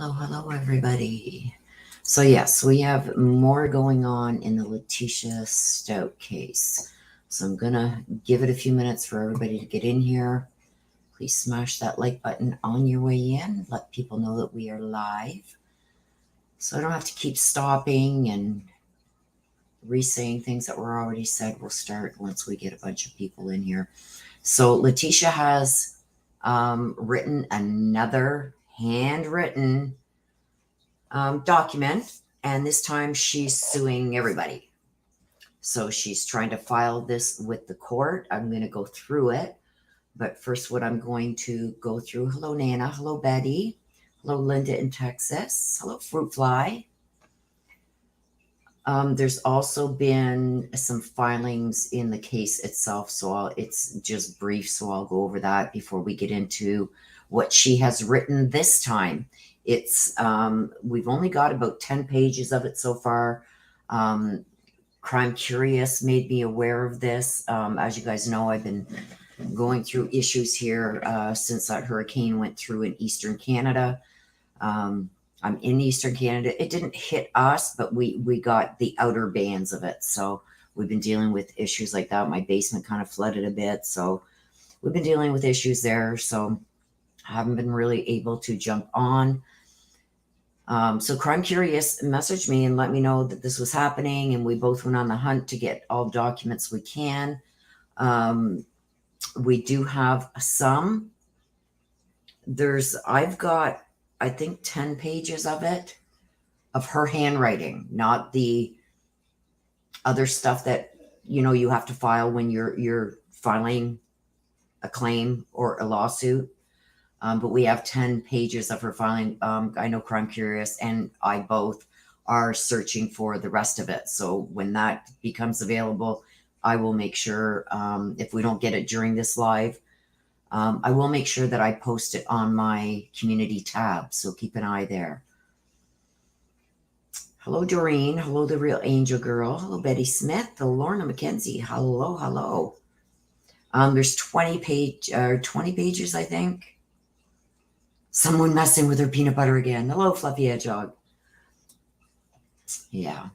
Hello, everybody. So yes, we have more going on in the Letecia Stauch case. So I'm going to give it a few minutes for everybody to get in here. Please smash that like button on your way in. Let people know that we are live. So I don't have to keep stopping and re-saying things that were already said. We'll start once we get a bunch of people in here. So Letecia has written another handwritten document, and this time she's suing everybody. So she's trying to file this with the court. I'm going to go through it, but first what I'm going to go through, hello Nana, hello Betty, hello Linda in Texas, hello Fruit Fly. There's also been some filings in the case itself, so it's just brief, so I'll go over that before we get into what she has written this time. It's we've only got about 10 pages of it so far. Crime Curious made me aware of this. As you guys know, I've been going through issues here since that hurricane went through in Eastern Canada. I'm in Eastern Canada. It didn't hit us, but we got the outer bands of it. So we've been dealing with issues like that. My basement kind of flooded a bit. So we've been dealing with issues there. So I haven't been really able to jump on. So Crime Curious messaged me and let me know that this was happening. And we both went on the hunt to get all documents we can. We do have some. I've got, I think 10 pages of it, of her handwriting, not the other stuff that, you have to file when you're filing a claim or a lawsuit. But we have 10 pages of her filing. I know Crime Curious and I both are searching for the rest of it. So when that becomes available, I will make sure, if we don't get it during this live, I will make sure that I post it on my community tab, so keep an eye there. Hello, Doreen. Hello, The Real Angel Girl. Hello, Betty Smith. Hello, Lorna McKenzie. Hello. There's 20 pages, I think. Someone messing with her peanut butter again. Hello, Fluffy Hedgehog. Yeah.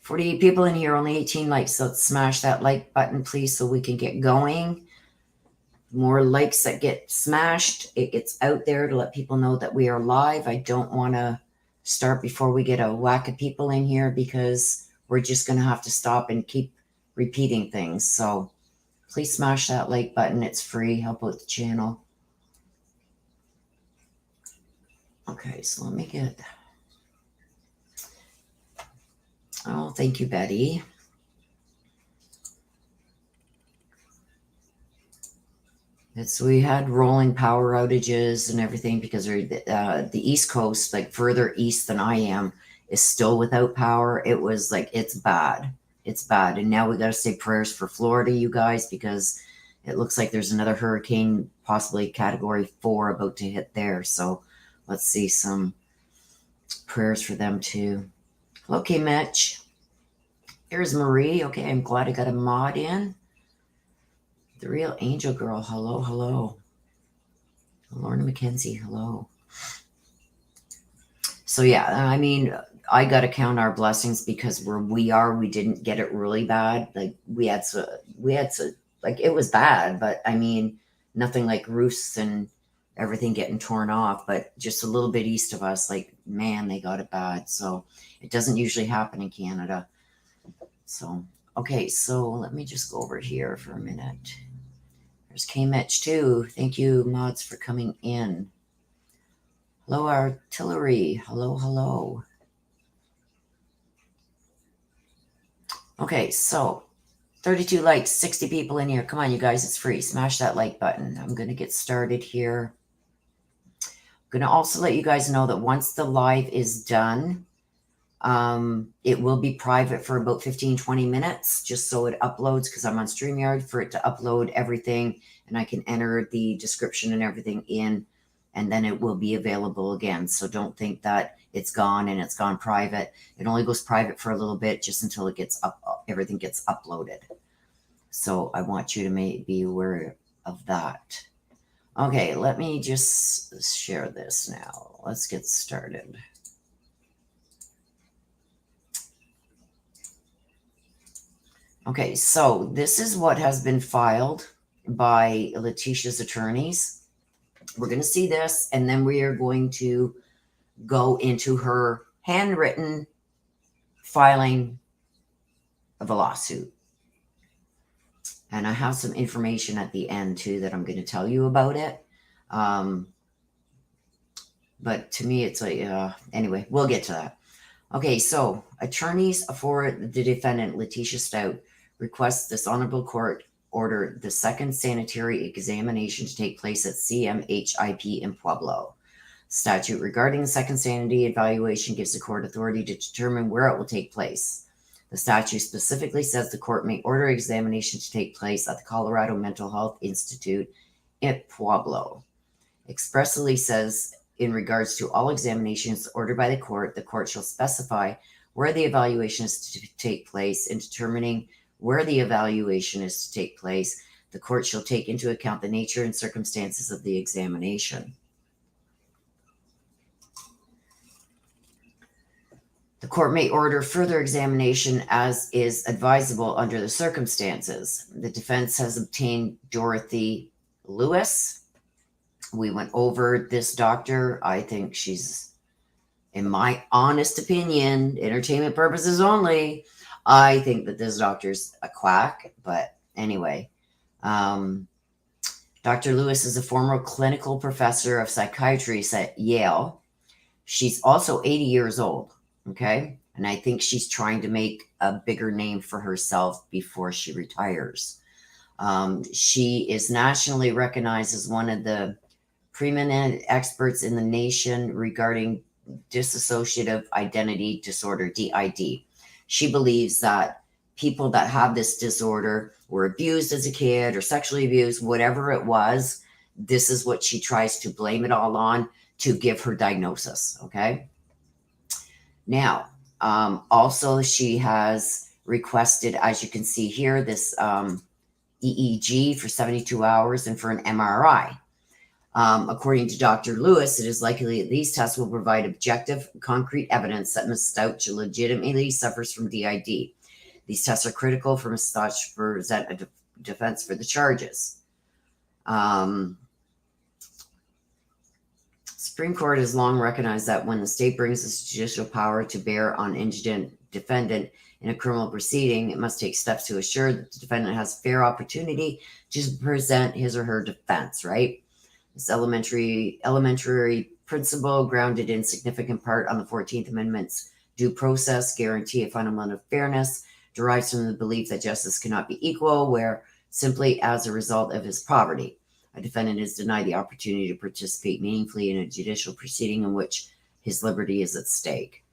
48 people in here, only 18 likes. So let's smash that like button, please, so we can get going. More likes that get smashed, it gets out there to let people know that we are live. I don't want to start before we get a whack of people in here because we're just going to have to stop and keep repeating things. So please smash that like button. It's free. Help out the channel. Okay, so let me get... Oh, thank you, Betty. We had rolling power outages and everything because the East Coast, like further east than I am, is still without power. It was like, it's bad. It's bad. And now we got to say prayers for Florida, you guys, because it looks like there's another hurricane, possibly category 4, about to hit there. So let's see some prayers for them too. Okay, Mitch. Here's Marie. Okay, I'm glad I got a mod in. The Real Angel Girl, hello. Lorna McKenzie, hello. So yeah, I mean, I got to count our blessings because where we are, we didn't get it really bad. Like we had like it was bad, but I mean, nothing like roofs and everything getting torn off, but just a little bit east of us, like, man, they got it bad. So it doesn't usually happen in Canada. So, okay, so let me just go over here for a minute. There's K-Mitch too. Thank you, mods, for coming in. Hello, Artillery. Hello. Okay, so 32 likes, 60 people in here. Come on, you guys, it's free. Smash that like button. I'm going to get started here. I'm going to also let you guys know that once the live is done, it will be private for about 15-20 minutes, just so it uploads, because I'm on StreamYard, for it to upload everything, and I can enter the description and everything in, and then it will be available again. So don't think that it's gone and it's gone private. It only goes private for a little bit, just until it gets everything gets uploaded. So I want you to be aware of that. Okay, let me just share this now. Let's get started. Okay, so this is what has been filed by Letecia's attorneys. We're going to see this, and then we are going to go into her handwritten filing of a lawsuit. And I have some information at the end, too, that I'm going to tell you about it. But to me, it's like, anyway, we'll get to that. Okay, so attorneys for the defendant, Letecia Stauch, request this honorable court order the second sanitary examination to take place at CMHIP in Pueblo. Statute regarding the second sanity evaluation gives the court authority to determine where it will take place. The statute specifically says the court may order examination to take place at the Colorado Mental Health Institute in Pueblo. Expressly says in regards to all examinations ordered by the court shall specify where the evaluation is to take place. In determining where the evaluation is to take place, the court shall take into account the nature and circumstances of the examination. The court may order further examination as is advisable under the circumstances. The defense has obtained Dorothy Lewis. We went over this doctor. I think she's, in my honest opinion, entertainment purposes only, I think that this doctor's a quack. But anyway, Dr. Lewis is a former clinical professor of psychiatry at Yale. She's also 80 years old. Okay. And I think she's trying to make a bigger name for herself before she retires. She is nationally recognized as one of the preeminent experts in the nation regarding dissociative identity disorder, DID. She believes that people that have this disorder were abused as a kid or sexually abused, whatever it was. This is what she tries to blame it all on to give her diagnosis. Okay. Now, also she has requested, as you can see here, this EEG for 72 hours and for an MRI. According to Dr. Lewis, it is likely that these tests will provide objective, concrete evidence that Ms. Stauch legitimately suffers from DID. These tests are critical for Ms. Stauch to present a defense for the charges. Supreme Court has long recognized that when the state brings its judicial power to bear on indigent defendant in a criminal proceeding, it must take steps to assure that the defendant has fair opportunity to present his or her defense, right? This elementary principle, grounded in significant part on the 14th Amendment's due process guarantee of fundamental fairness, derives from the belief that justice cannot be equal where simply as a result of his poverty a defendant is denied the opportunity to participate meaningfully in a judicial proceeding in which his liberty is at stake.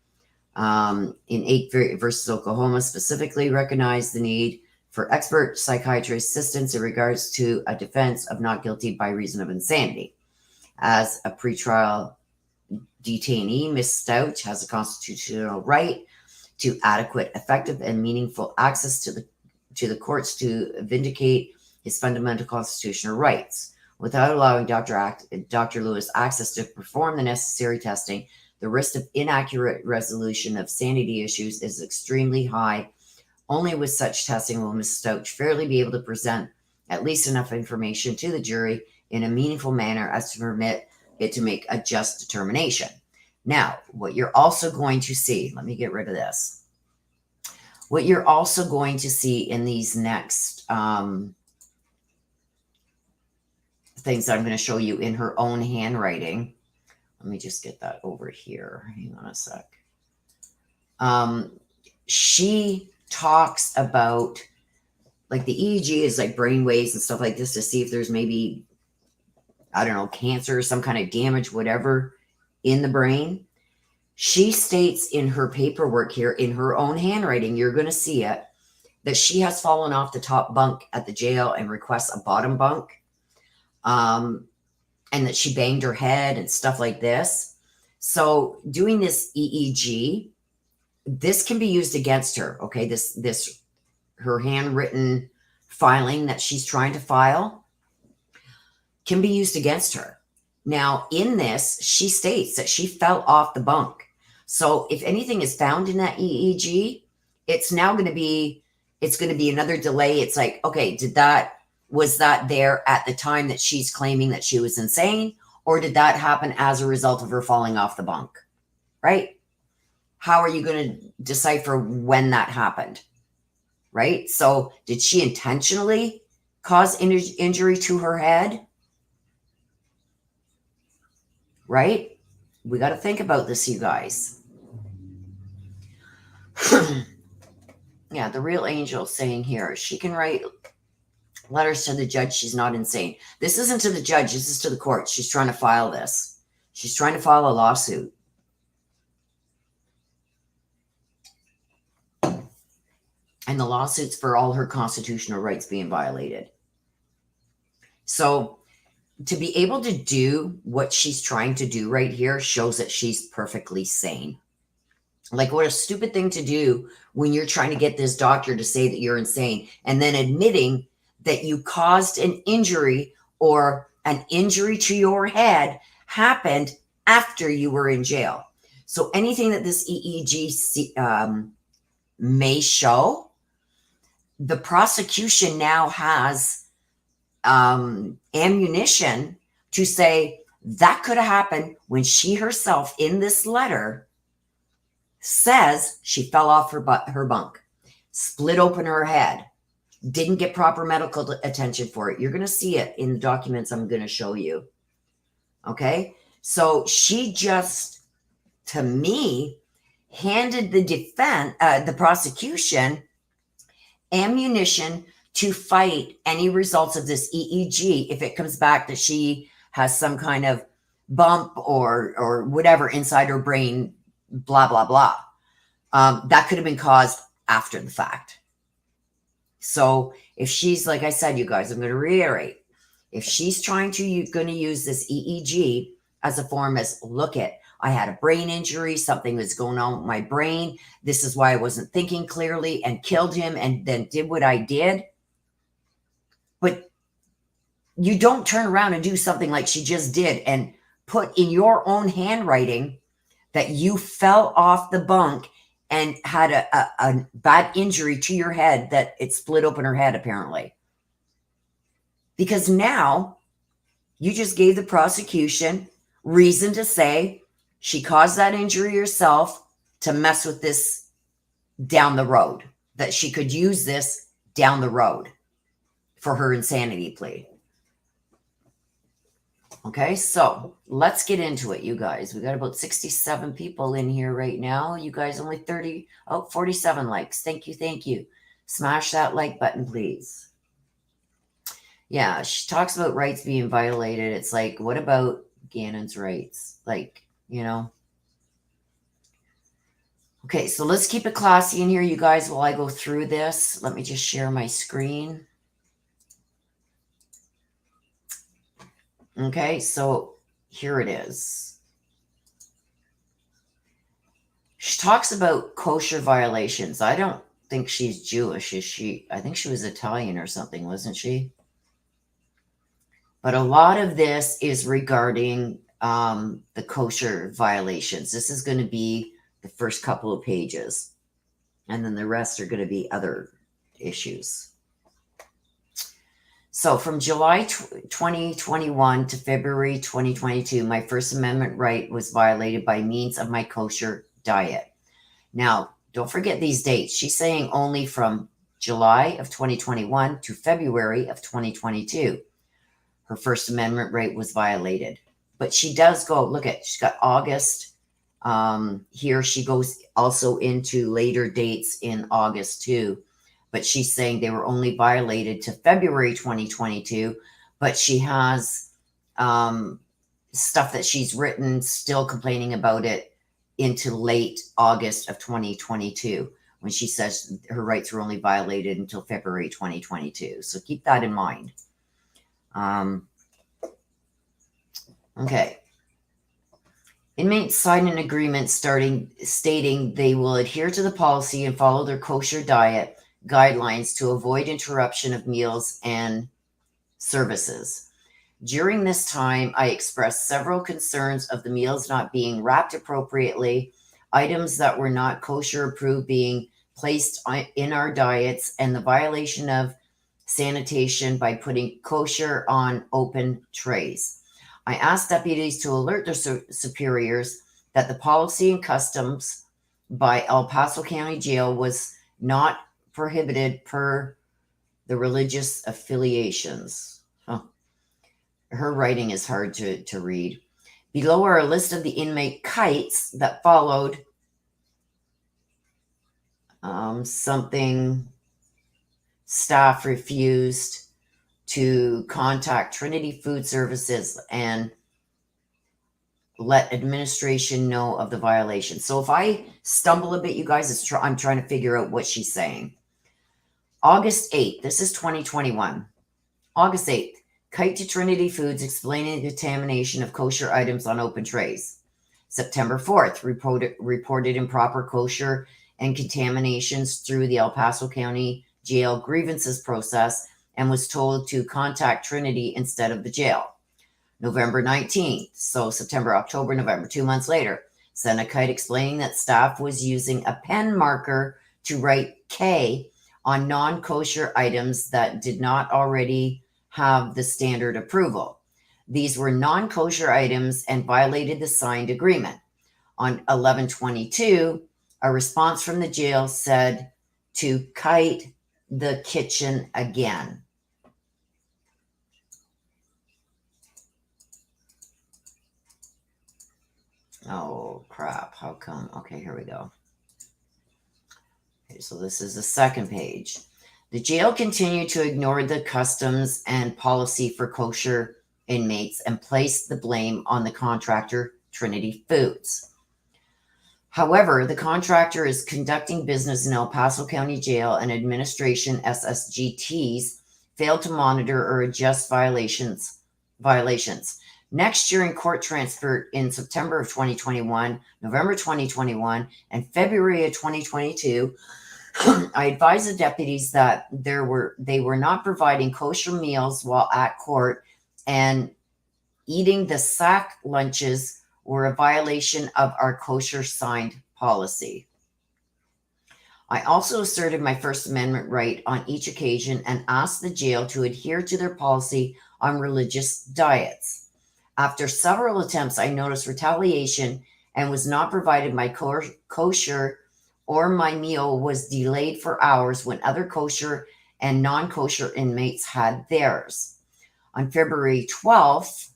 In 8 versus Oklahoma, specifically recognized the need for expert psychiatrist assistance in regards to a defense of not guilty by reason of insanity. As a pretrial detainee, Ms. Stauch has a constitutional right to adequate, effective, and meaningful access to the courts to vindicate his fundamental constitutional rights. Without allowing Dr. Lewis access to perform the necessary testing, the risk of inaccurate resolution of sanity issues is extremely high. Only with such testing will Ms. Stauch fairly be able to present at least enough information to the jury in a meaningful manner as to permit it to make a just determination. Now, what you're also going to see, let me get rid of this. What you're also going to see in these next things that I'm going to show you in her own handwriting. Let me just get that over here. Hang on a sec. She talks about, like, the EEG is like brain waves and stuff like this to see if there's maybe, I don't know, cancer or some kind of damage, whatever, in the brain. She states in her paperwork here, in her own handwriting, you're going to see it, that she has fallen off the top bunk at the jail and requests a bottom bunk. And that she banged her head and stuff like this. So doing this EEG, this can be used against her. Okay. Her handwritten filing that she's trying to file can be used against her. Now, in this, she states that she fell off the bunk. So if anything is found in that EEG, it's now going to be, it's going to be another delay. It's like, okay, was that there at the time that she's claiming that she was insane? Or did that happen as a result of her falling off the bunk? Right? How are you going to decipher when that happened? Right? So did she intentionally cause injury to her head? Right? We got to think about this, you guys. Yeah, the real angel saying here, she can write letters to the judge. She's not insane. This isn't to the judge. This is to the court. She's trying to file this. She's trying to file a lawsuit. And the lawsuit's for all her constitutional rights being violated. So to be able to do what she's trying to do right here shows that she's perfectly sane. Like, what a stupid thing to do when you're trying to get this doctor to say that you're insane and then admitting that you caused an injury or an injury to your head happened after you were in jail. So anything that this EEG may show, the prosecution now has ammunition to say that could have happened when she herself in this letter says she fell off her bunk, split open her head, didn't get proper medical attention for it. You're going to see it in the documents I'm going to show you. Okay? So she just, to me, handed the prosecution ammunition to fight any results of this EEG if it comes back that she has some kind of bump or whatever inside her brain, blah, blah, blah. That could have been caused after the fact. So if she's, like I said, you guys, I'm going to reiterate, if she's going to use this EEG as a form as, look at, I had a brain injury, something was going on with my brain, this is why I wasn't thinking clearly and killed him and then did what I did. But you don't turn around and do something like she just did and put in your own handwriting that you fell off the bunk and had a bad injury to your head, that it split open her head, apparently. Because now you just gave the prosecution reason to say she caused that injury herself to mess with this down the road, that she could use this down the road for her insanity plea. Okay, so let's get into it, you guys. We got about 67 people in here right now. You guys only 47 likes. Thank you, thank you. Smash that like button, please. Yeah, she talks about rights being violated. It's like, what about Gannon's rights? Like, you know. Okay, so let's keep it classy in here, you guys, while I go through this. Let me just share my screen. Okay, so here it is. She talks about kosher violations. I don't think she's Jewish, is she? I think she was Italian or something, wasn't she? But a lot of this is regarding the kosher violations. This is going to be the first couple of pages. And then the rest are going to be other issues. So from July 2021 to February 2022, my First Amendment right was violated by means of my kosher diet. Now, don't forget these dates. She's saying only from July of 2021 to February of 2022, her First Amendment right was violated. But she does go, look at, she's got August. Here she goes also into later dates in August too. But she's saying they were only violated to February 2022. But she has stuff that she's written still complaining about it into late August of 2022, when she says her rights were only violated until February 2022. So keep that in mind. Okay. Inmates sign an agreement stating they will adhere to the policy and follow their kosher diet guidelines to avoid interruption of meals and services. During this time, I expressed several concerns of the meals not being wrapped appropriately, items that were not kosher approved being placed in our diets, and the violation of sanitation by putting kosher on open trays. I asked deputies to alert their superiors that the policy and customs by El Paso County Jail was not prohibited per the religious affiliations. Huh. Her writing is hard to read. Below are a list of the inmate kites that followed something staff refused to contact Trinity Food Services and let administration know of the violation. So if I stumble a bit, you guys, I'm trying to figure out what she's saying. August 8th, this is 2021. August 8th, kite to Trinity Foods explaining the contamination of kosher items on open trays. September 4th, reported improper kosher and contaminations through the El Paso County Jail grievances process and was told to contact Trinity instead of the jail. November 19th, so September, October, November, 2 months later, sent a kite explaining that staff was using a pen marker to write K on non-kosher items that did not already have the standard approval. These were non-kosher items and violated the signed agreement. On 11/22, a response from the jail said to kite the kitchen again. Oh, crap. How come? Okay, here we go. Okay, so this is the second page. The jail continued to ignore the customs and policy for kosher inmates and placed the blame on the contractor, Trinity Foods. However, the contractor is conducting business in El Paso County Jail, and administration SSGTs failed to monitor or adjust violations. Next year in court transfer in September of 2021, November 2021, and February of 2022, I advised the deputies that they were not providing kosher meals while at court, and eating the sack lunches were a violation of our kosher signed policy. I also asserted my First Amendment right on each occasion and asked the jail to adhere to their policy on religious diets. After several attempts, I noticed retaliation and was not provided my kosher, or my meal was delayed for hours when other kosher and non-kosher inmates had theirs. On February 12th,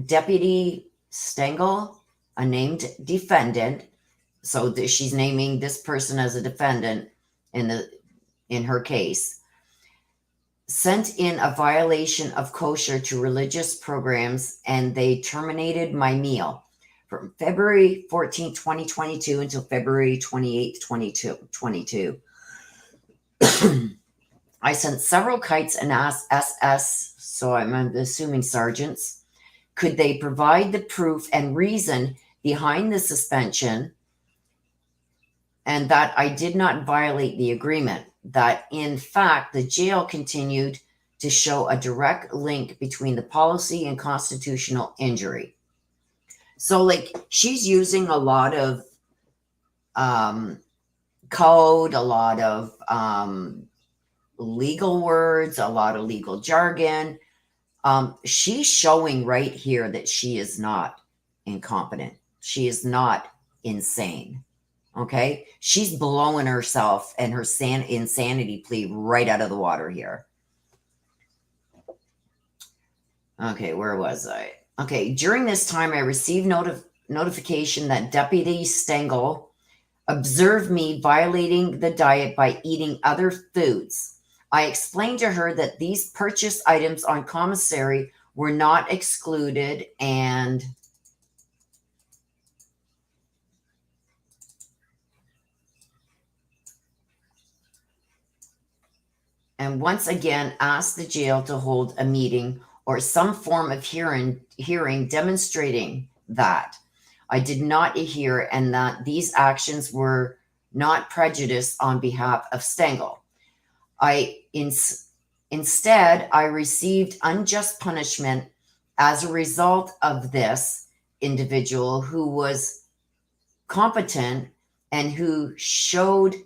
Deputy Stengel, a named defendant, so she's naming this person as a defendant in her case, sent in a violation of kosher to religious programs, and they terminated my meal from February 14, 2022 until February 28, 2022. I sent several kites and asked SS, so I'm assuming sergeants, could they provide the proof and reason behind the suspension and that I did not violate the agreement, that in fact the jail continued to show a direct link between the policy and constitutional injury. So like she's using a lot of code, a lot of legal words, a lot of legal jargon. She's showing right here that she is not incompetent. She is not insane. Okay. She's blowing herself and her insanity plea right out of the water here. Okay. Where was I? Okay. During this time, I received notification that Deputy Stengel observed me violating the diet by eating other foods. I explained to her that these purchased items on commissary were not excluded, and once again asked the jail to hold a meeting or some form of hearing demonstrating that I did not adhere and that these actions were not prejudice on behalf of Stengel. I Instead, I received unjust punishment as a result of this individual who was competent and who showed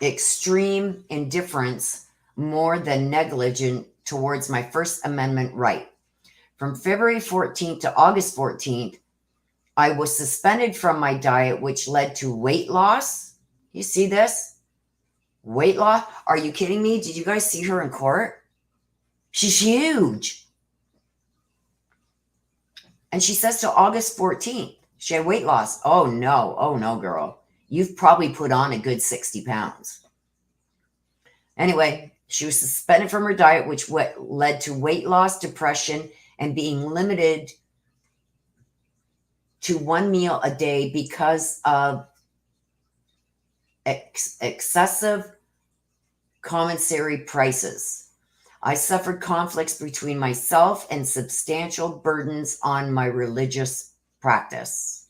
extreme indifference more than negligent towards my First Amendment right. From February 14th to August 14th, I was suspended from my diet, which led to weight loss. You see this? Weight loss? Are you kidding me? Did you guys see her in court? She's huge. And she says to August 14th, she had weight loss. Oh no, girl. You've probably put on a good 60 pounds. Anyway, she was suspended from her diet, which led to weight loss, depression, and being limited to one meal a day because of excessive commissary prices. I suffered conflicts between myself and substantial burdens on my religious practice.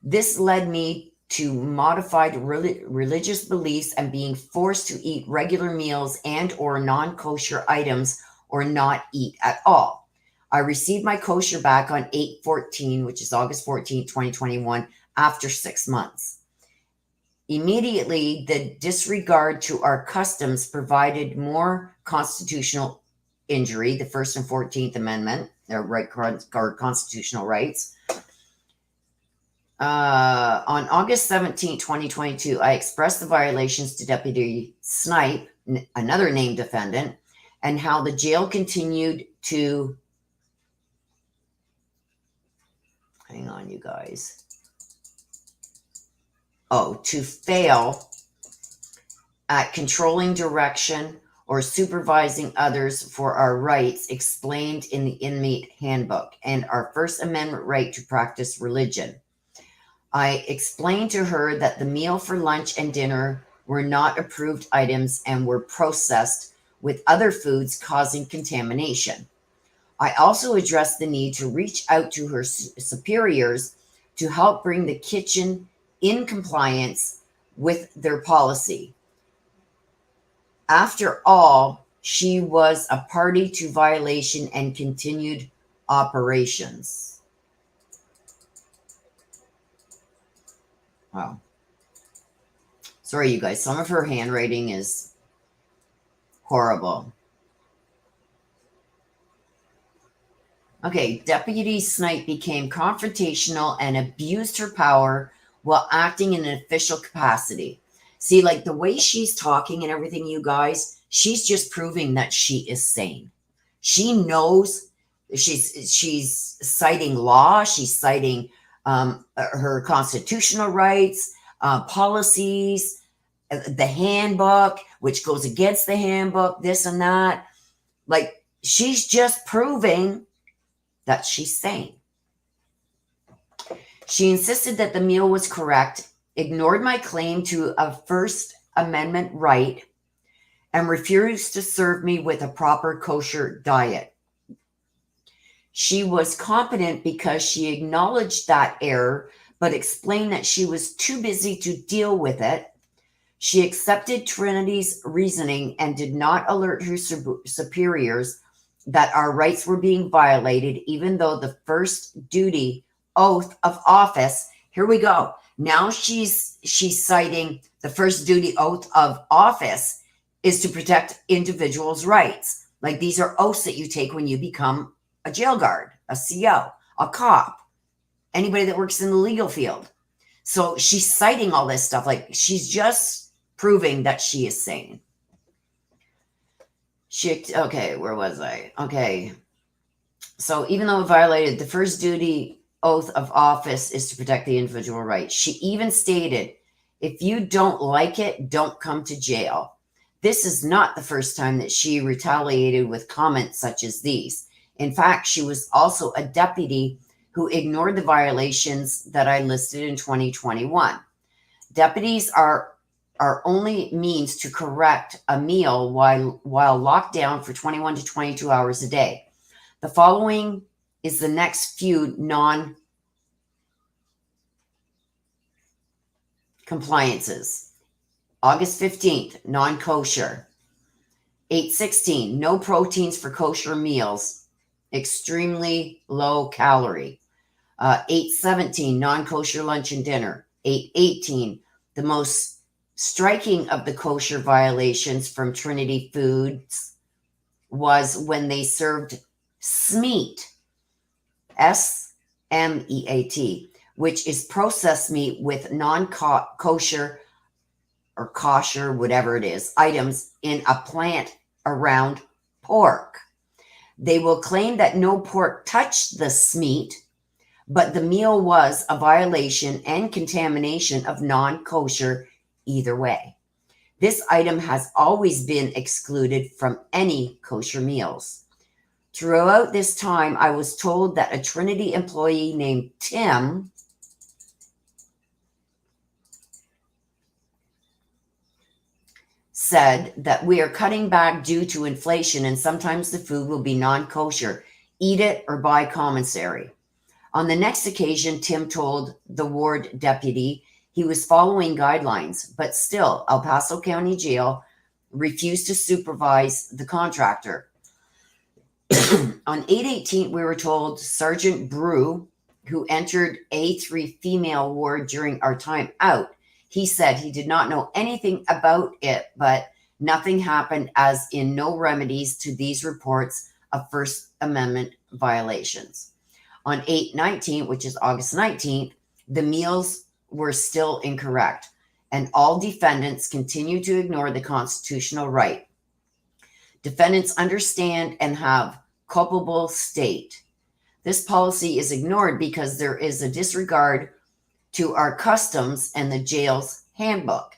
This led me to modified religious beliefs and being forced to eat regular meals and or non-kosher items or not eat at all. I received my kosher back on 8/14, which is August 14, 2021, after 6 months. Immediately, the disregard to our customs provided more constitutional injury, the First and 14th Amendment, their constitutional rights. On August 17, 2022, I expressed the violations to Deputy Snipe, another named defendant, and how the jail continued to, hang on, you guys. To fail at controlling direction or supervising others for our rights explained in the inmate handbook and our First Amendment right to practice religion. I explained to her that the meal for lunch and dinner were not approved items and were processed with other foods causing contamination. I also addressed the need to reach out to her superiors to help bring the kitchen in compliance with their policy. After all, she was a party to violation and continued operations. Wow. Sorry, you guys. Some of her handwriting is horrible. Okay, Deputy Snipe became confrontational and abused her power while acting in an official capacity. See, like the way she's talking and everything, you guys, she's just proving that she is sane. She knows she's citing law. She's citing her constitutional rights, policies, the handbook, which goes against the handbook, this and that. Like, she's just proving that she's sane. She insisted that the meal was correct, ignored my claim to a First Amendment right, and refused to serve me with a proper kosher diet. She was competent because she acknowledged that error, but explained that she was too busy to deal with it. She accepted Trinity's reasoning and did not alert her superiors that our rights were being violated, even though the first duty oath of office, here we go. Now she's citing the first duty oath of office is to protect individuals' rights. Like, these are oaths that you take when you become a jail guard, a CO, a cop, anybody that works in the legal field. So she's citing all this stuff. Like, she's just proving that she is sane. Okay, where was I? Okay. So even though it violated the first duty oath of office is to protect the individual rights, she even stated, if you don't like it, don't come to jail. This is not the first time that she retaliated with comments such as these. In fact, she was also a deputy who ignored the violations that I listed in 2021. Deputies are our only means to correct a meal while locked down for 21 to 22 hours a day. The following is the next few non-compliances. August 15th, non-kosher. 8/16, no proteins for kosher meals, extremely low calorie. 8/17, non-kosher lunch and dinner. 8/18, the most striking of the kosher violations from Trinity Foods was when they served smeat, SMEAT, which is processed meat with non-kosher or kosher, whatever it is, items in a plant around pork. They will claim that no pork touched the smeat, but the meal was a violation and contamination of non-kosher either way. This item has always been excluded from any kosher meals. Throughout this time, I was told that a Trinity employee named Tim said that we are cutting back due to inflation and sometimes the food will be non-kosher. Eat it or buy commissary. On the next occasion, Tim told the ward deputy he was following guidelines, but still, El Paso County Jail refused to supervise the contractor. On 8/18, we were told Sergeant Brew, who entered A3 female ward during our time out, he said he did not know anything about it, but nothing happened, as in no remedies to these reports of First Amendment violations. On 8/19, which is August 19th, the meals were still incorrect, and all defendants continue to ignore the constitutional right. Defendants understand and have culpable state. This policy is ignored because there is a disregard to our customs and the jail's handbook.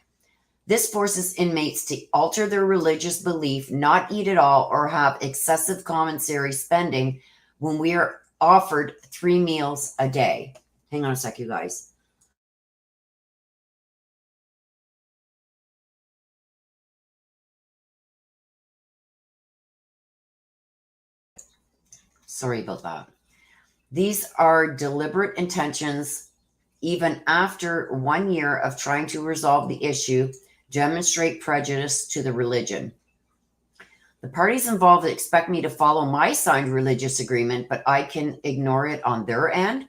This forces inmates to alter their religious belief, not eat at all, or have excessive commissary spending when we are offered 3 meals a day. Hang on a sec, you guys. Sorry about that. These are deliberate intentions, even after 1 year of trying to resolve the issue, demonstrate prejudice to the religion. The parties involved expect me to follow my signed religious agreement, but I can ignore it on their end.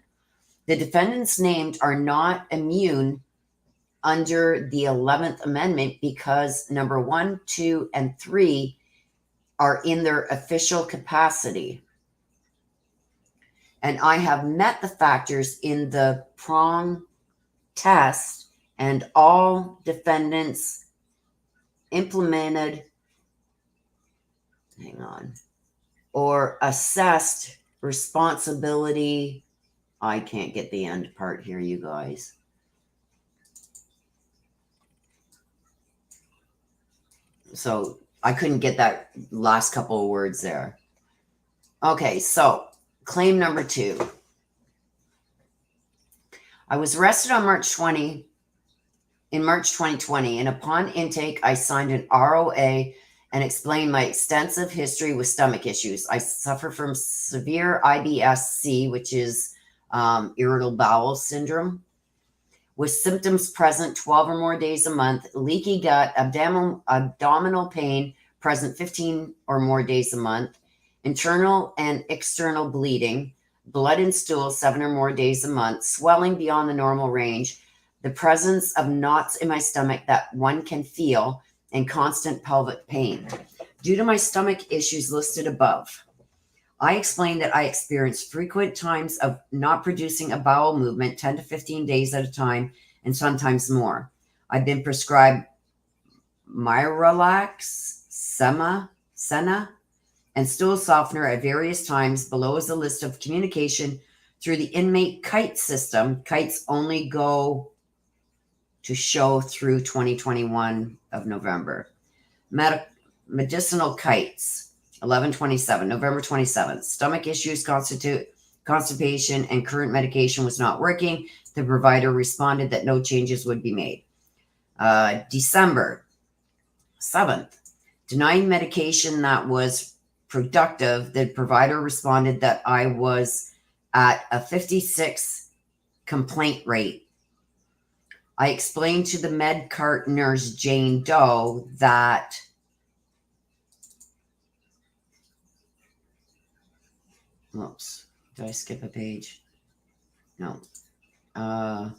The defendants named are not immune under the 11th Amendment because number 1, 2, and 3 are in their official capacity. And I have met the factors in the prong test, and all defendants implemented, or assessed responsibility. I can't get the end part here, you guys. So I couldn't get that last couple of words there. Okay, so claim number 2. I was arrested on March 20, in March 2020, and upon intake, I signed an ROA and explained my extensive history with stomach issues. I suffer from severe IBS-C, which is irritable bowel syndrome, with symptoms present 12 or more days a month, leaky gut, abdominal pain present 15 or more days a month, internal and external bleeding, blood and stool 7 or more days a month, swelling beyond the normal range, the presence of knots in my stomach that one can feel, and constant pelvic pain. Due to my stomach issues listed above, I explained that I experienced frequent times of not producing a bowel movement 10 to 15 days at a time, and sometimes more. I've been prescribed Miralax, Senna, and stool softener at various times. Below is a list of communication through the inmate kite system. Kites only go to show through 2021 of November. Medicinal kites, 11/27, November 27th. Stomach issues, constipation, and current medication was not working. The provider responded that no changes would be made. December 7th, denying medication that was productive. The provider responded that I was at a 56 complaint rate. I explained to the med cart nurse, Jane Doe, that oops, did I skip a page? No. Hang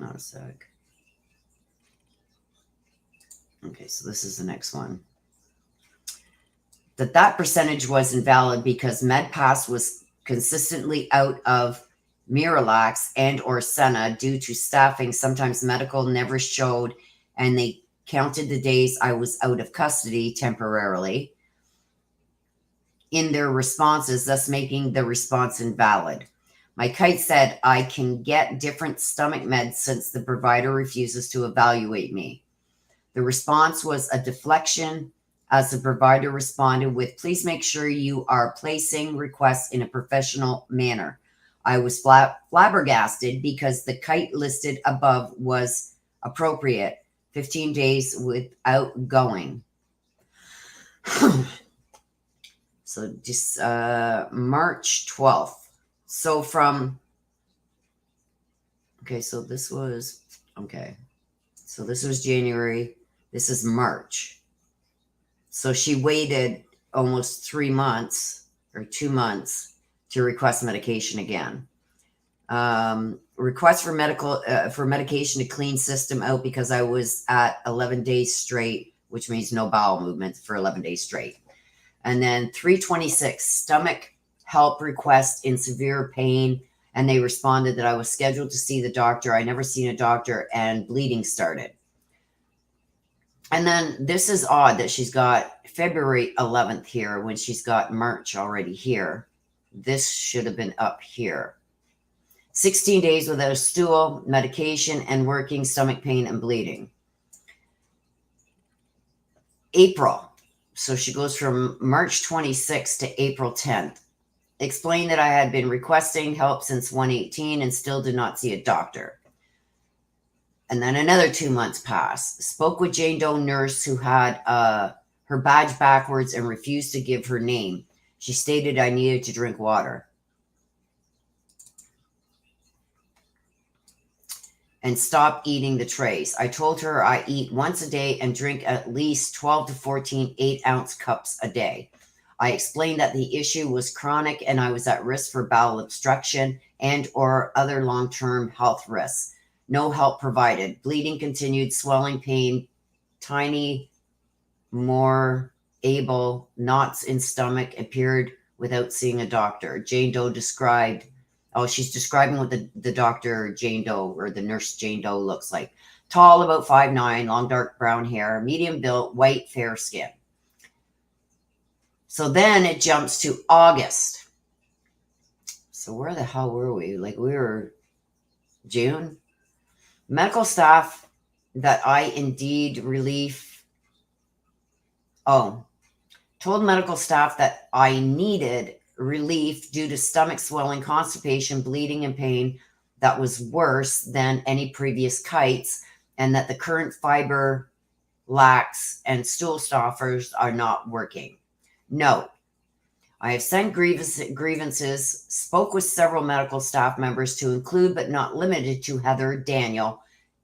on a sec. Okay, so this is the next one. That percentage was invalid because MedPass was consistently out of Miralax and or Senna due to staffing. Sometimes medical never showed, and they counted the days I was out of custody temporarily in their responses, thus making the response invalid. My kite said I can get different stomach meds since the provider refuses to evaluate me. The response was a deflection, as the provider responded with, please make sure you are placing requests in a professional manner. I was flabbergasted because the kite listed above was appropriate, 15 days without going. So just March 12th. So from, okay, so this was, okay. So this was January. This is March. So she waited almost 3 months or 2 months to request medication again. Request for medication to clean system out because I was at 11 days straight, which means no bowel movements for 11 days straight. And then 326, stomach help request in severe pain. And they responded that I was scheduled to see the doctor. I never seen a doctor and bleeding started. And then this is odd that she's got February 11th here when she's got March already here. This should have been up here. 16 days without a stool, medication, and working stomach pain and bleeding. April. So she goes from March 26th to April 10th. Explained that I had been requesting help since 1/18 and still did not see a doctor. And then another 2 months passed. Spoke with Jane Doe nurse who had her badge backwards and refused to give her name. She stated I needed to drink water. And stop eating the trays. I told her I eat once a day and drink at least 12 to 14 8-ounce cups a day. I explained that the issue was chronic and I was at risk for bowel obstruction and or other long-term health risks. No help provided. Bleeding continued, swelling, pain, tiny, more able, knots in stomach appeared without seeing a doctor. Jane Doe described, she's describing what the doctor Jane Doe or the nurse Jane Doe looks like. Tall, about 5'9", long dark brown hair, medium built, white, fair skin. So then it jumps to August. So where the hell were we? Like we were June? Medical staff that I indeed relief. Told medical staff that I needed relief due to stomach swelling, constipation, bleeding, and pain that was worse than any previous kites, and that the current fiber lax and stool stoppers are not working. Note, I have sent grievances, spoke with several medical staff members to include but not limited to Heather, Daniel,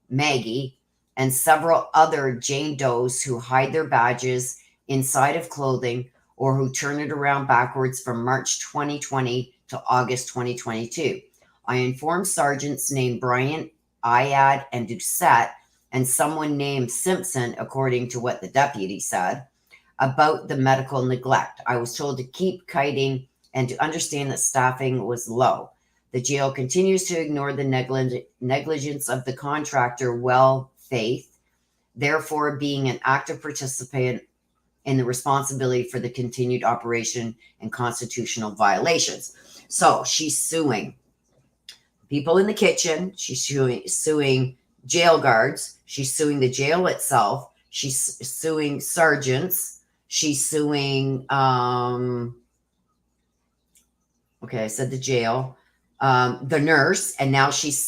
Maggie, and several other Jane Does who hide their badges inside of clothing or who turn it around backwards from March 2020 to August 2022. I informed sergeants named Bryant, Iad, and Doucette, and someone named Simpson, according to what the deputy said, about the medical neglect. I was told to keep kiting and to understand that staffing was low. The jail continues to ignore the negligence of the contractor, Well Faith, therefore being an active participant in the responsibility for the continued operation and constitutional violations. So she's suing people in the kitchen. She's suing jail guards. She's suing the jail itself. She's suing sergeants. She's suing, okay, I said the jail, the nurse, and now she's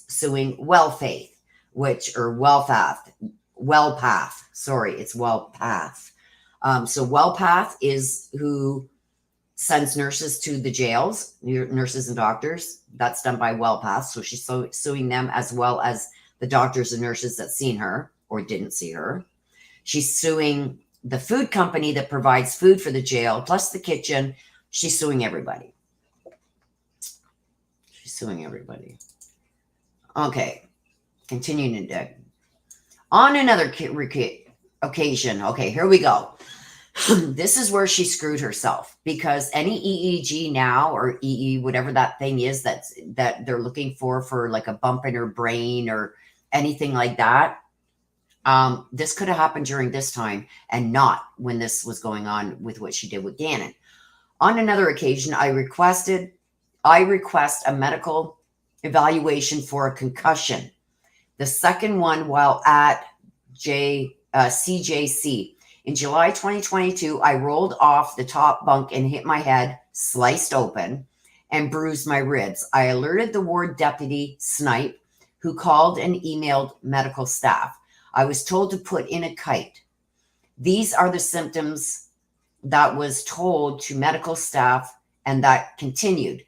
suing Well Faith, or Wellpath. Sorry, it's Wellpath. So Wellpath is who sends nurses to the jails, nurses and doctors. That's done by WellPath. So she's suing them as well as the doctors and nurses that seen her or didn't see her. She's suing the food company that provides food for the jail, plus the kitchen. She's suing everybody. She's suing everybody. Okay. Continuing to on another occasion. Okay, here we go. This is where she screwed herself, because any EEG now, or EE, whatever that thing is that they're looking for like a bump in her brain or anything like that. This could have happened during this time and not when this was going on with what she did with Gannon. On another occasion, I request a medical evaluation for a concussion. The second one while at CJC. In July 2022, I rolled off the top bunk and hit my head, sliced open, and bruised my ribs. I alerted the ward deputy, Snipe, who called and emailed medical staff. I was told to put in a kite. These are the symptoms that was told to medical staff, and that continued.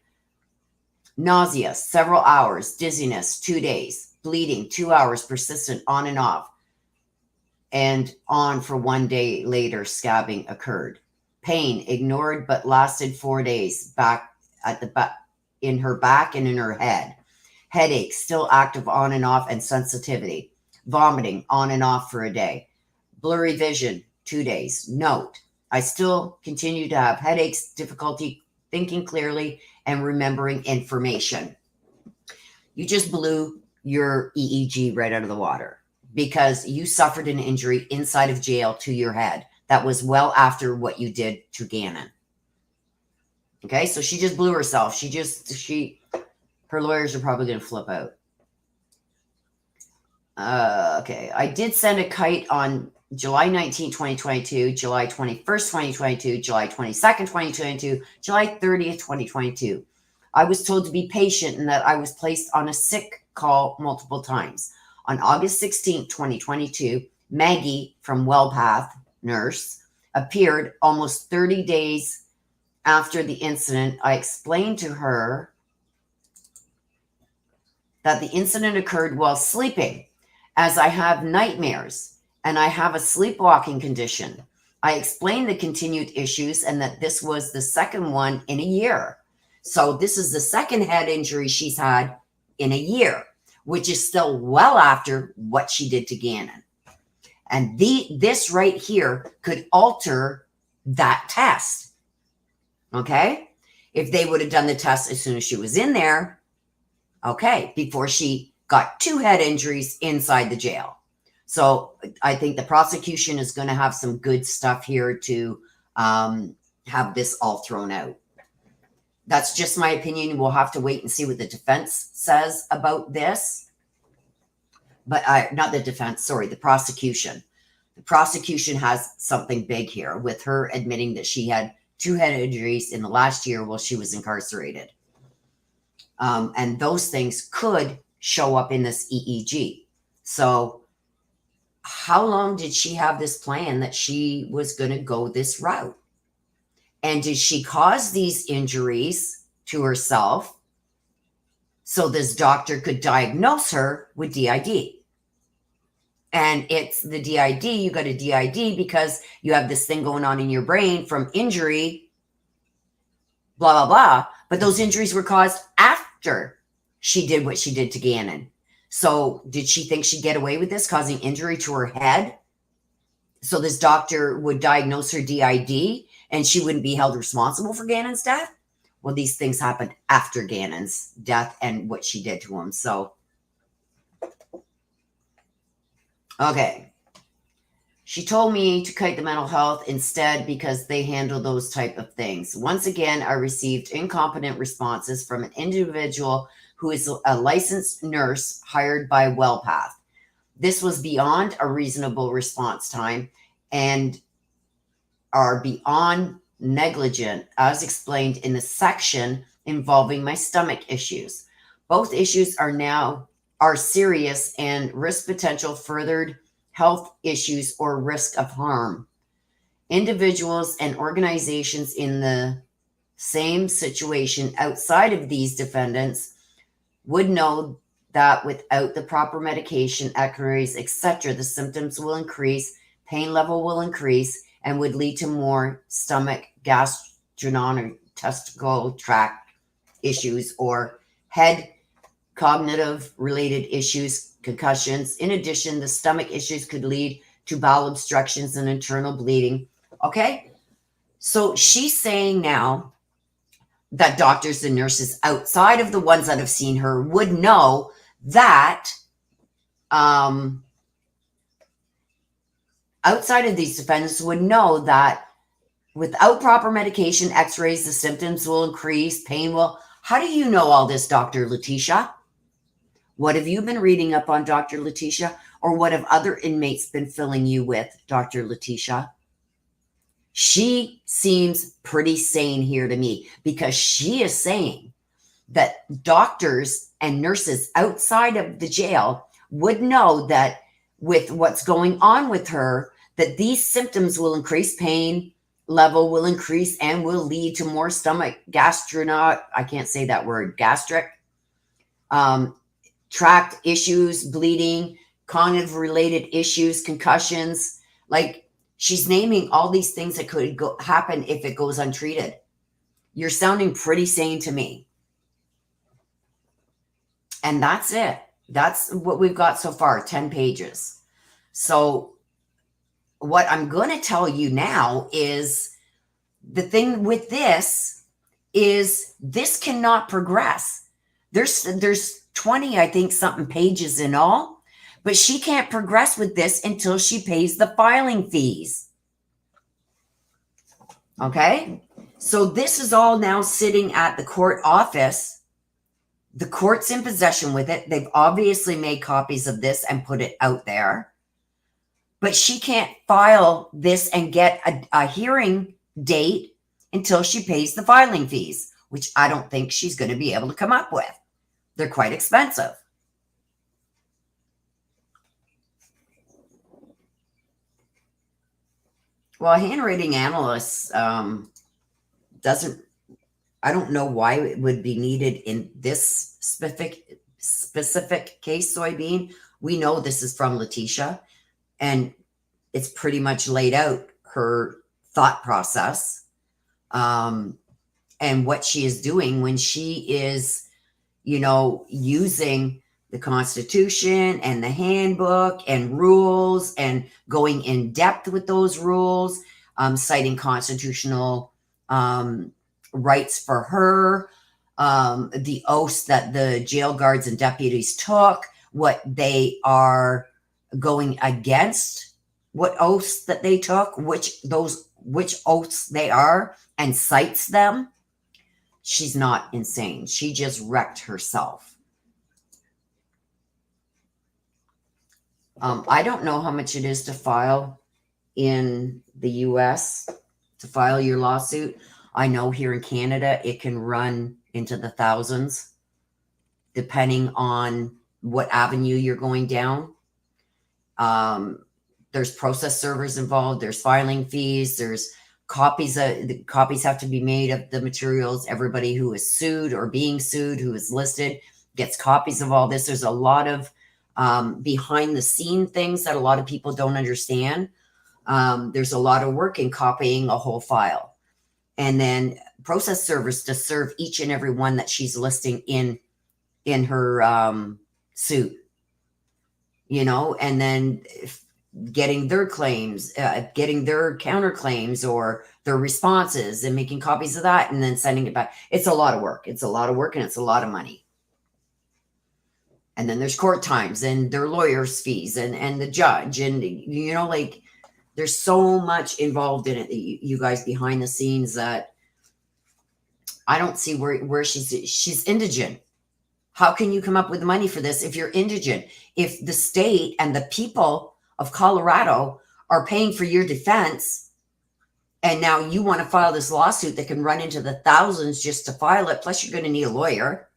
Nausea, several hours. Dizziness, 2 days. Bleeding, 2 hours, persistent, on and off. And on for 1 day later, scabbing occurred. Pain, ignored, but lasted 4 days. Back at the back, in her back and in her head. Headache, still active, on and off, and sensitivity. Vomiting, on and off for a day. Blurry vision, 2 days. Note, I still continue to have headaches, difficulty thinking clearly, and remembering information. You just blew your EEG right out of the water, because you suffered an injury inside of jail to your head. That was well after what you did to Gannon. Okay, so she just blew herself. Her lawyers are probably going to flip out. Okay, I did send a kite on July 19, 2022, July 21st, 2022, July 22nd, 2022, July 30th, 2022. I was told to be patient and that I was placed on a sick call multiple times. On August 16, 2022, Maggie from WellPath, nurse, appeared almost 30 days after the incident. I explained to her that the incident occurred while sleeping, as I have nightmares and I have a sleepwalking condition. I explained the continued issues and that this was the second one in a year. So this is the second head injury she's had in a year, which is still well after what she did to Gannon. And this right here could alter that test. Okay? If they would have done the test as soon as she was in there, okay, before she got 2 head injuries inside the jail. So I think the prosecution is going to have some good stuff here to have this all thrown out. That's just my opinion. We'll have to wait and see what the defense says about this. But not the defense, sorry, the prosecution. The prosecution has something big here with her admitting that she had 2 head injuries in the last year while she was incarcerated. And those things could show up in this EEG. So how long did she have this plan that she was going to go this route? And did she cause these injuries to herself so this doctor could diagnose her with DID? And it's the DID, you got a DID because you have this thing going on in your brain from injury, blah, blah, blah. But those injuries were caused after she did what she did to Gannon. So did she think she'd get away with this, causing injury to her head? So this doctor would diagnose her DID and she wouldn't be held responsible for Gannon's death? Well, these things happened after Gannon's death and what she did to him. So, okay. She told me to kite the mental health instead because they handle those type of things. Once again, I received incompetent responses from an individual who is a licensed nurse hired by WellPath. This was beyond a reasonable response time and are beyond negligent, as explained in the section involving my stomach issues. Both issues are serious and risk potential furthered health issues or risk of harm. Individuals and organizations in the same situation outside of these defendants would know that without the proper medication, exercise, etc., the symptoms will increase, pain level will increase, and would lead to more stomach, gastrointestinal tract issues or head cognitive related issues, concussions. In addition, the stomach issues could lead to bowel obstructions and internal bleeding. Okay, so she's saying now that doctors and nurses outside of the ones that have seen her would know that outside of these defendants would know that without proper medication, x-rays, the symptoms will increase, pain will. How do you know all this, Dr. Letecia? What have you been reading up on, Dr. Letecia? Or what have other inmates been filling you with, Dr. Letecia? She seems pretty sane here to me, because she is saying that doctors and nurses outside of the jail would know that with what's going on with her, that these symptoms will increase, pain level will increase, and will lead to more stomach, I can't say that word, gastric, tract issues, bleeding, cognitive related issues, concussions. Like, she's naming all these things that could happen if it goes untreated. You're sounding pretty sane to me. And that's it. That's what we've got so far, 10 pages. So what I'm going to tell you now is the thing with this is this cannot progress. There's 20, I think, something pages in all, but she can't progress with this until she pays the filing fees. Okay? So this is all now sitting at the court office. The court's in possession with it. They've obviously made copies of this and put it out there. But she can't file this and get a hearing date until she pays the filing fees, which I don't think she's going to be able to come up with. They're quite expensive. Well, a handwriting analyst doesn't, I don't know why it would be needed in this specific case, Soybean. We know this is from Letecia, and it's pretty much laid out her thought process and what she is doing when she is, using the Constitution and the handbook and rules and going in depth with those rules, citing constitutional rights for her, the oaths that the jail guards and deputies took, what they are going against, what oaths that they took, which oaths they are, and cites them. She's not insane. She just wrecked herself. I don't know how much it is to file in the US, to file your lawsuit. I know here in Canada, it can run into the thousands, depending on what avenue you're going down. There's process servers involved. There's filing fees. There's copies. The copies have to be made of the materials. Everybody who is sued or being sued, who is listed, gets copies of all this. There's a lot of behind the scene things that a lot of people don't understand. There's a lot of work in copying a whole file. And then process servers to serve each and every one that she's listing in her suit, and then getting their claims, getting their counterclaims or their responses and making copies of that and then sending it back. It's a lot of work. It's a lot of work and it's a lot of money. And then there's court times and their lawyers' fees and the judge. And, there's so much involved in it, you guys behind the scenes, that I don't see where she's indigent. How can you come up with money for this if you're indigent? If the state and the people of Colorado are paying for your defense, and now you want to file this lawsuit that can run into the thousands just to file it, plus you're going to need a lawyer,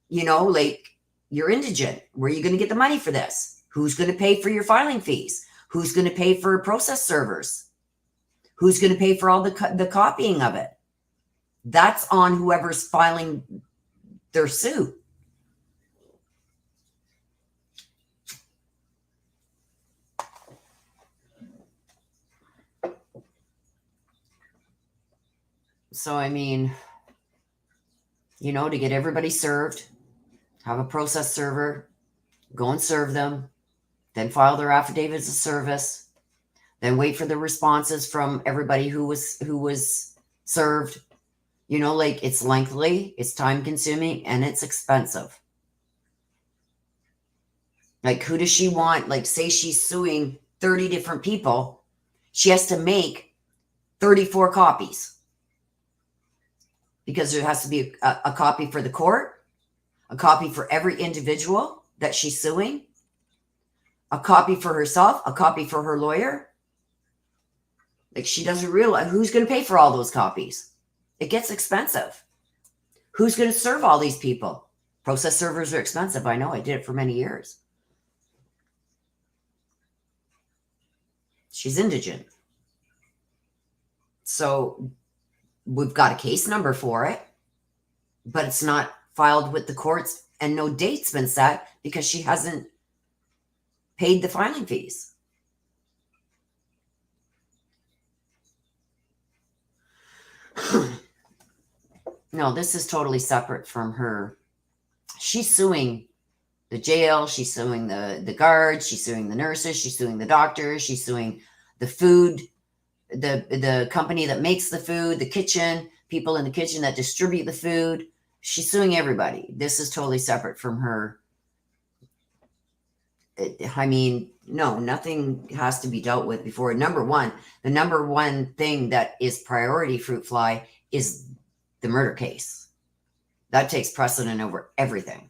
you're indigent. Where are you going to get the money for this? Who's going to pay for your filing fees? Who's going to pay for process servers? Who's going to pay for all the copying of it? That's on whoever's filing their suit. So, I mean, you know, to get everybody served, have a process server, go and serve them, then file their affidavits of service, then wait for the responses from everybody who was served. You know, like, it's lengthy, it's time consuming, and it's expensive. Like, who does she want? Like, say she's suing 30 different people. She has to make 34 copies because there has to be a copy for the court, a copy for every individual that she's suing, a copy for herself, a copy for her lawyer. Like, she doesn't realize who's going to pay for all those copies. It gets expensive. Who's going to serve all these people? Process servers are expensive. I know. I did it for many years. She's indigent. So we've got a case number for it, but it's not filed with the courts and no date's been set because she hasn't paid the filing fees. No, this is totally separate from her. She's suing the jail. She's suing the guards. She's suing the nurses. She's suing the doctors. She's suing the food, the company that makes the food, the kitchen, people in the kitchen that distribute the food. She's suing everybody. This is totally separate from her. I mean, no, nothing has to be dealt with before. The number one thing that is priority, Fruit Fly, is the murder case. That takes precedent over everything.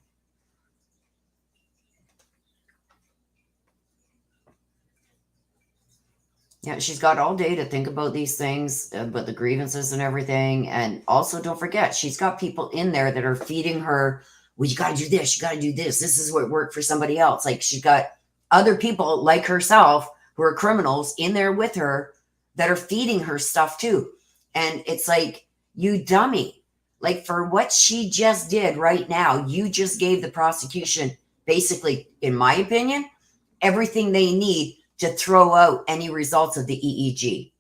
Yeah, she's got all day to think about these things, about the grievances and everything. And also, don't forget, she's got people in there that are feeding her, well, you got to do this, you got to do this. This is what worked for somebody else. Like, she's got other people like herself who are criminals in there with her that are feeding her stuff too. And it's like, you dummy. Like, for what she just did right now, you just gave the prosecution, basically, in my opinion, everything they need to throw out any results of the EEG.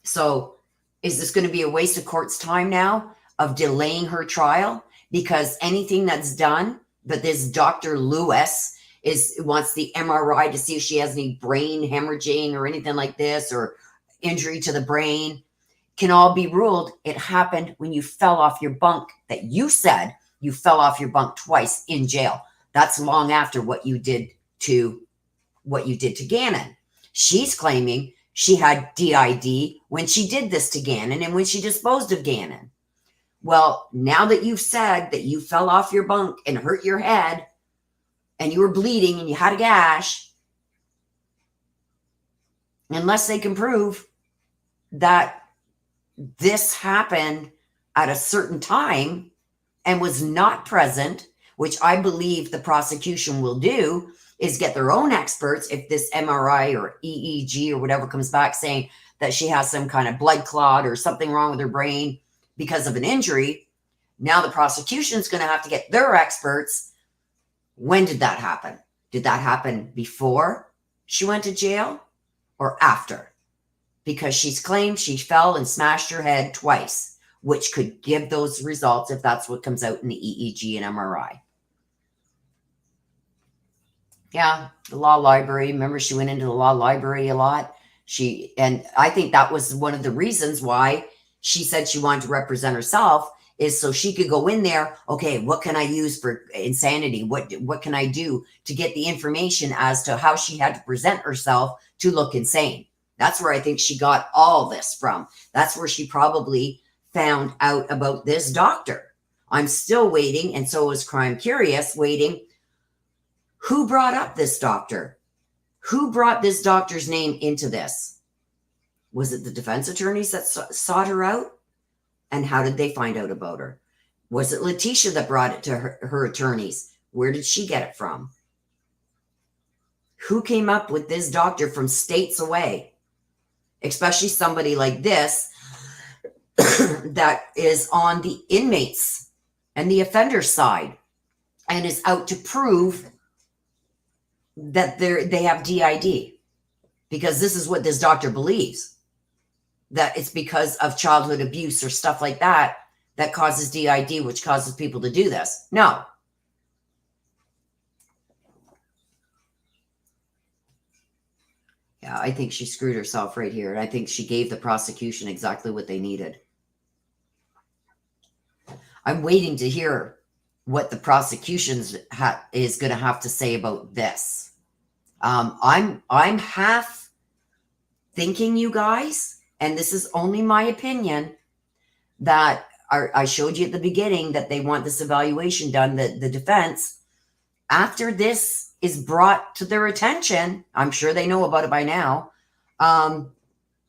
So is this going to be a waste of court's time now of delaying her trial? Because anything that's done, but this Dr. Lewis wants the MRI to see if she has any brain hemorrhaging or anything like this, or injury to the brain, can all be ruled. It happened when you fell off your bunk, that you said you fell off your bunk twice in jail. That's long after what you did to Gannon. She's claiming she had DID when she did this to Gannon and when she disposed of Gannon. Well, now that you've said that you fell off your bunk and hurt your head and you were bleeding and you had a gash, unless they can prove that this happened at a certain time and was not present, which I believe the prosecution will do, is get their own experts. If this MRI or EEG or whatever comes back saying that she has some kind of blood clot or something wrong with her brain because of an injury, now the prosecution is going to have to get their experts. When did that happen? Did that happen before she went to jail or after? Because she's claimed she fell and smashed her head twice, which could give those results if that's what comes out in the EEG and MRI. Yeah, the law library. Remember, she went into the law library a lot. And I think that was one of the reasons why she said she wanted to represent herself, is so she could go in there. Okay, what can I use for insanity? What can I do to get the information as to how she had to present herself to look insane? That's where I think she got all this from. That's where she probably found out about this doctor. I'm still waiting, and so is Crime Curious waiting. Who brought up this doctor? Who brought this doctor's name into this? Was it the defense attorneys that sought her out? And how did they find out about her? Was it Letecia that brought it to her attorneys? Where did she get it from? Who came up with this doctor from states away? Especially somebody like this, that is on the inmates and the offender side and is out to prove that they have DID, because this is what this doctor believes, that it's because of childhood abuse or stuff like that that causes DID, which causes people to do this. No. Yeah, I think she screwed herself right here. And I think she gave the prosecution exactly what they needed. I'm waiting to hear what the prosecution is going to have to say about this. I'm half thinking, you guys, and this is only my opinion, that I showed you at the beginning that they want this evaluation done, the defense, after this is brought to their attention, I'm sure they know about it by now,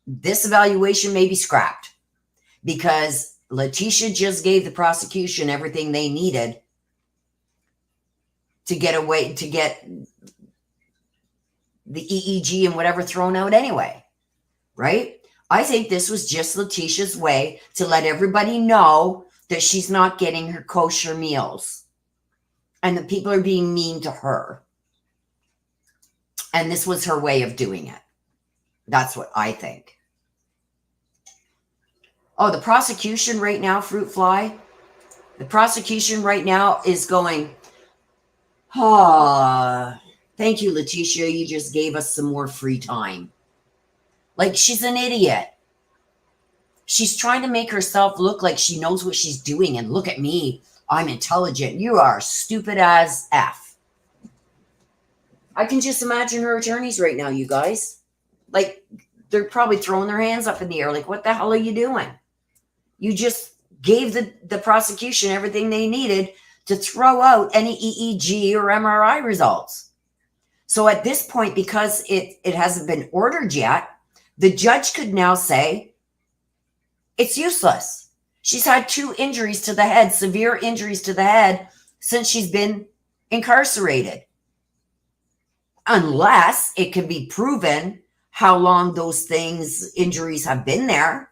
this evaluation may be scrapped, because Letecia just gave the prosecution everything they needed to get the EEG and whatever thrown out anyway, right? I think this was just Letecia's way to let everybody know that she's not getting her kosher meals and that people are being mean to her. And this was her way of doing it. That's what I think. Oh, the prosecution right now, Fruit Fly, the prosecution right now is going, thank you, Letecia. You just gave us some more free time. Like, she's an idiot. She's trying to make herself look like she knows what she's doing. And look at me. I'm intelligent. You are stupid as F. I can just imagine her attorneys right now, you guys. Like, they're probably throwing their hands up in the air. Like, what the hell are you doing? You just gave the prosecution everything they needed to throw out any EEG or MRI results. So at this point, because it hasn't been ordered yet, the judge could now say, it's useless. She's had 2 injuries to the head, severe injuries to the head, since she's been incarcerated. Unless it can be proven how long those injuries have been there,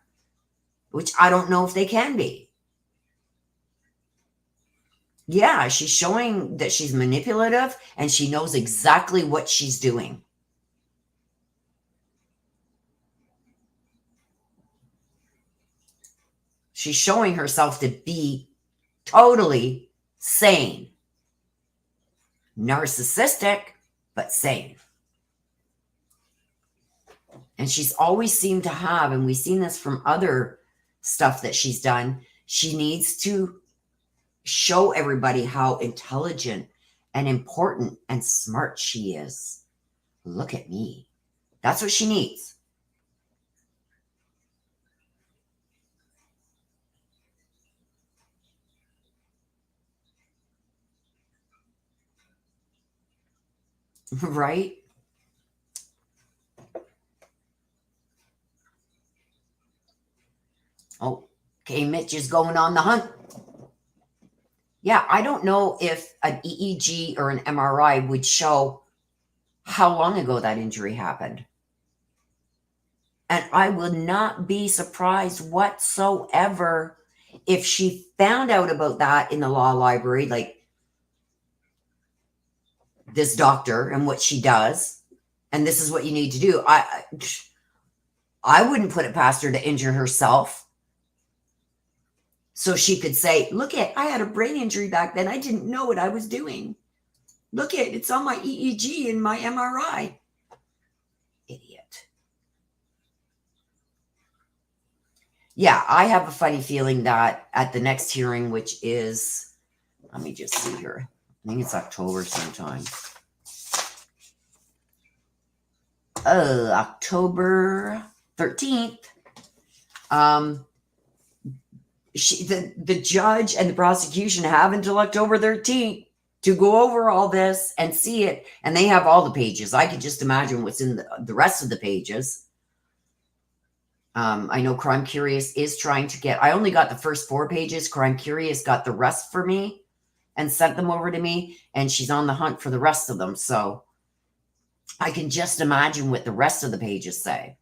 which I don't know if they can be. Yeah, she's showing that she's manipulative and she knows exactly what she's doing. She's showing herself to be totally sane. Narcissistic, but sane. And she's always seemed to have, and we've seen this from other stuff that she's done, she needs to show everybody how intelligent and important and smart she is. Look at me. That's what she needs. Right? Okay, Mitch is going on the hunt. Yeah, I don't know if an EEG or an MRI would show how long ago that injury happened. And I would not be surprised whatsoever if she found out about that in the law library, like this doctor and what she does, and this is what you need to do. I wouldn't put it past her to injure herself so she could say, look I had a brain injury back then. I didn't know what I was doing. Look it's on my EEG and my MRI. Idiot. Yeah, I have a funny feeling that at the next hearing, which is, let me just see here. I think it's October sometime. October 13th. The judge and the prosecution have until October 13th to go over all this and see it. And they have all the pages. I could just imagine what's in the rest of the pages. I know Crime Curious is trying to get, I only got the first 4 pages. Crime Curious got the rest for me and sent them over to me. And she's on the hunt for the rest of them. So I can just imagine what the rest of the pages say.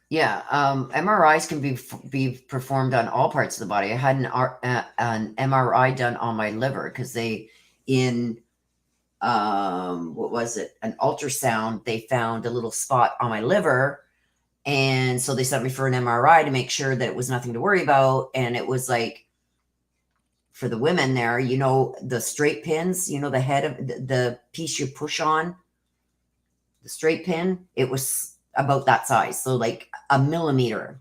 Yeah, MRIs can be performed on all parts of the body. I had an MRI done on my liver because in what was it, an ultrasound, they found a little spot on my liver, and so they sent me for an MRI to make sure that it was nothing to worry about. And it was like, for the women there, the straight pins, the head of the piece you push on, the straight pin, it was about that size, so like a millimeter,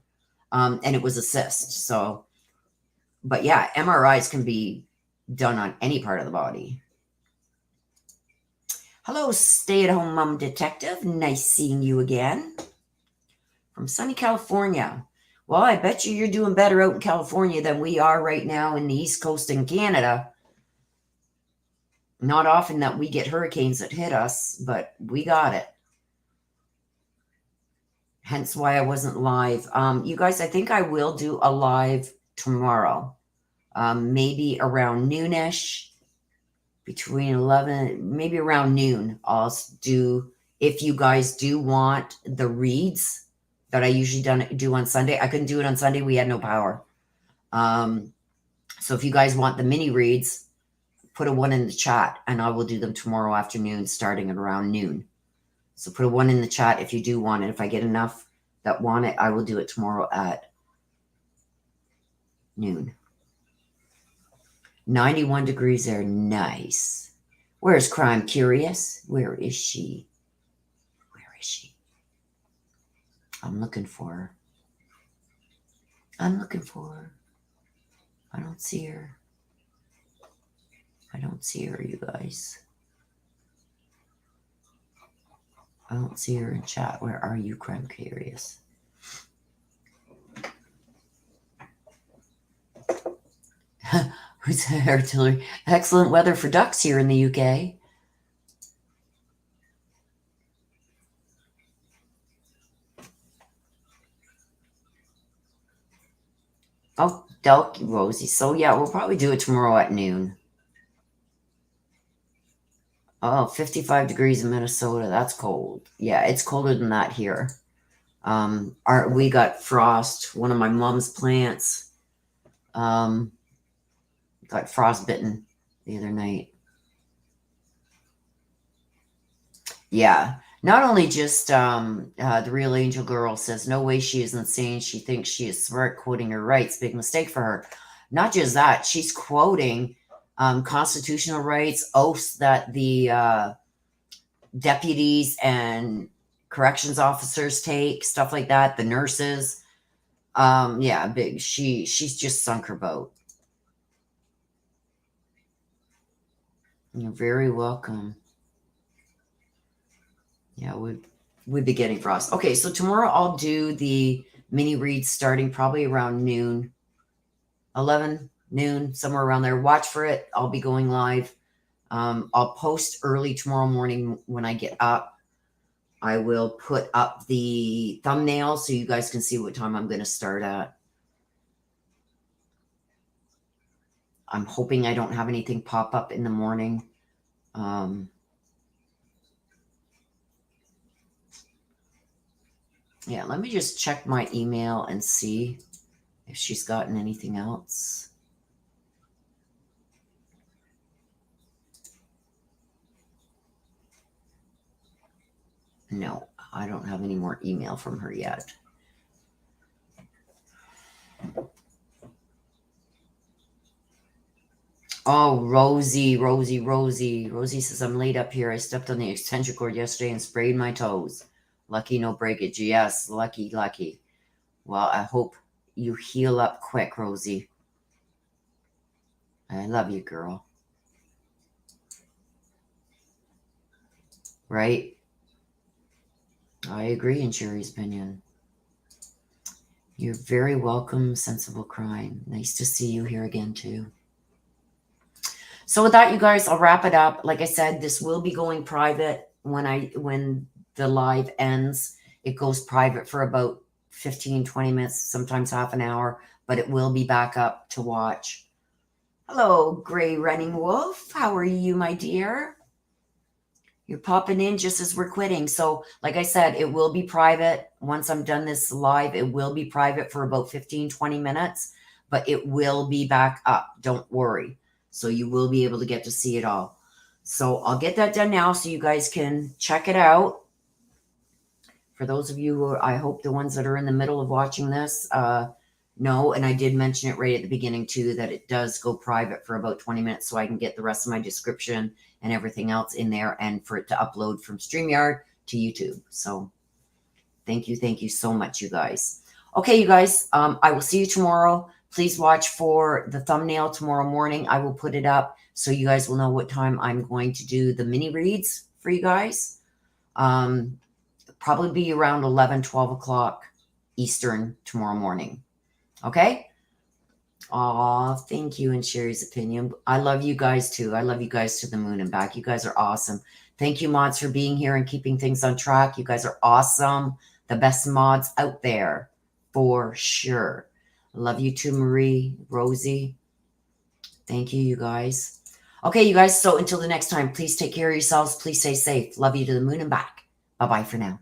and it was a cyst. So, but yeah, MRIs can be done on any part of the body. Hello, stay-at-home mom detective. Nice seeing you again. From sunny California. Well, I bet you're doing better out in California than we are right now in the East Coast in Canada. Not often that we get hurricanes that hit us, but we got it. Hence why I wasn't live. You guys, I think I will do a live tomorrow. Maybe around noonish. Between 11, maybe around noon, I'll do, if you guys do want the reads that I usually do on Sunday. I couldn't do it on Sunday. We had no power. So if you guys want the mini reads, put a 1 in the chat and I will do them tomorrow afternoon starting at around noon. So put a 1 in the chat if you do want it. If I get enough that want it, I will do it tomorrow at noon. 91 degrees there. Nice. Where's Crime Curious? Where is she? Where is she? I'm looking for her. I'm looking for her. I don't see her. I don't see her, you guys. I don't see her in chat. Where are you, Crime Curious? Who's artillery? Excellent weather for ducks here in the UK. Oh, Delky Rosie. So yeah, we'll probably do it tomorrow at noon. Oh, 55 degrees in Minnesota. That's cold. Yeah, it's colder than that here. We got frost. One of my mom's plants got frostbitten the other night. Yeah. Not only just the real angel girl says, no way, she is insane. She thinks she is smart, quoting her rights. Big mistake for her. Not just that, she's quoting constitutional rights, oaths that the deputies and corrections officers take, stuff like that, the nurses. Yeah, big. She's just sunk her boat. You're very welcome. Yeah, we'd be getting frost. Okay, so tomorrow I'll do the mini reads starting probably around noon, 11, noon, somewhere around there. Watch for it. I'll be going live. I'll post early tomorrow morning when I get up. I will put up the thumbnail so you guys can see what time I'm going to start at. I'm hoping I don't have anything pop up in the morning. Yeah, let me just check my email and see if she's gotten anything else. No, I don't have any more email from her yet. Oh, Rosie says, I'm laid up here. I stepped on the extension cord yesterday and sprayed my toes. Lucky no breakage. Yes, lucky. Well, I hope you heal up quick, Rosie. I love you, girl. Right? I agree in Sherry's opinion. You're very welcome, Sensible Crime. Nice to see you here again, too. So with that, you guys, I'll wrap it up. Like I said, this will be going private when the live ends. It goes private for about 15, 20 minutes, sometimes half an hour, but it will be back up to watch. Hello, Gray Running Wolf. How are you, my dear? You're popping in just as we're quitting. So like I said, it will be private. Once I'm done this live, it will be private for about 15, 20 minutes, but it will be back up. Don't worry. So you will be able to get to see it all. So I'll get that done now so you guys can check it out. For those of you who are, I hope the ones that are in the middle of watching this, know, and I did mention it right at the beginning too, that it does go private for about 20 minutes so I can get the rest of my description and everything else in there and for it to upload from StreamYard to YouTube. So thank you so much, you guys. Okay, you guys, I will see you tomorrow. Please watch for the thumbnail tomorrow morning. I will put it up so you guys will know what time I'm going to do the mini reads for you guys. Probably be around 11, 12 o'clock Eastern tomorrow morning. Okay? Aw, thank you, and Sherry's opinion. I love you guys too. I love you guys to the moon and back. You guys are awesome. Thank you, mods, for being here and keeping things on track. You guys are awesome. The best mods out there, for sure. Love you too, Marie, Rosie. Thank you, you guys. Okay, you guys, so until the next time, please take care of yourselves. Please stay safe. Love you to the moon and back. Bye-bye for now.